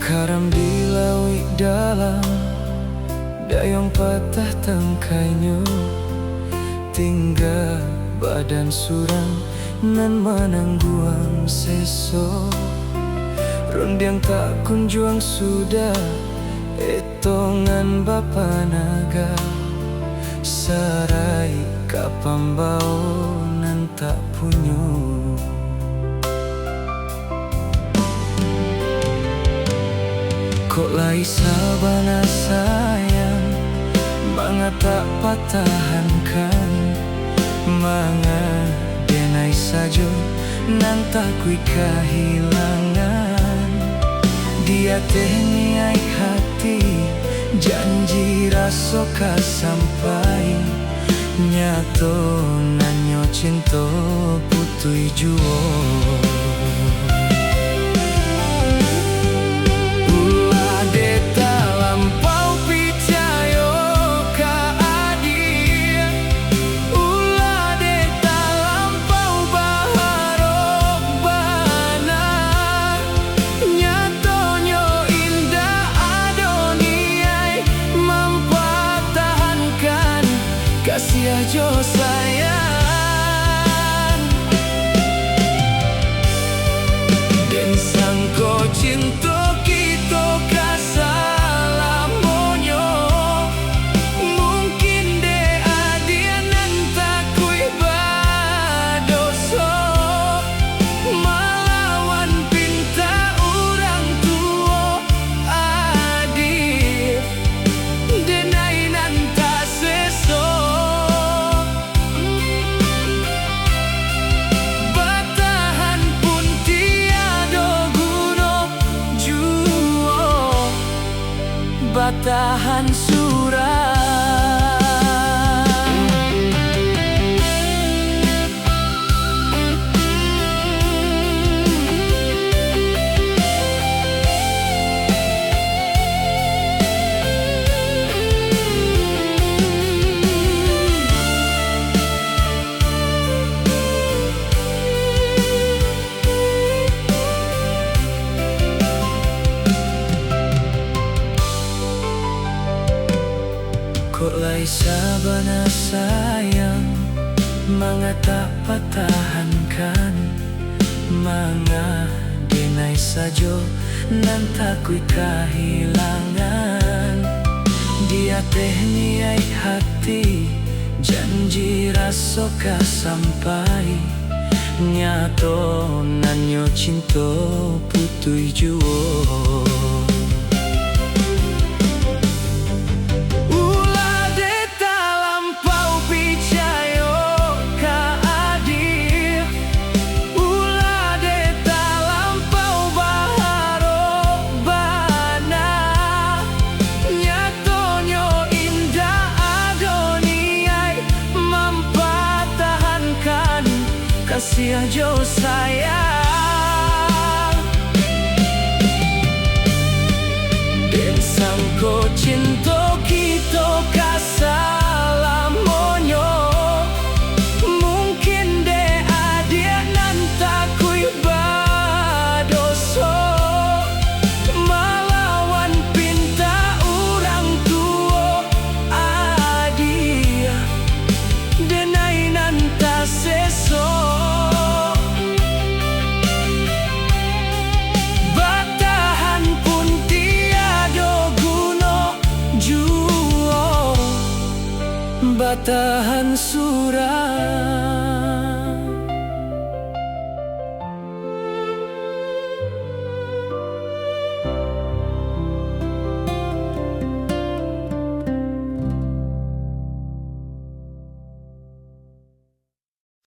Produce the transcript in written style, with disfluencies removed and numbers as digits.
Karam di lawi dalam dayong patah tangkainya, tinggal badan surang nan manangguang seso. Rondiang tak kunjuang sudah etongan bapa naga, sarai kapambao nan tak punyo. Kok lai sabana sayang, mga tak patahankan, mga denay sajo nan takui kahilangan. Dia niay hati, janji raso ka sampai, nyato nanyo cinto putui juo. Kasih aja sayang, dan sangko cinta kita kasalamonyo. Mungkin de adia nan takui badoso, malawan pinta orang tua adik, denai nan tak seso. Batahan surang. Kok lai sabana sayang, mga tak patahankan, mga denay sajo nan takui kahilangan. Dia niay hati, janji raso ka sampai, nyato nanyo cinto putui juo.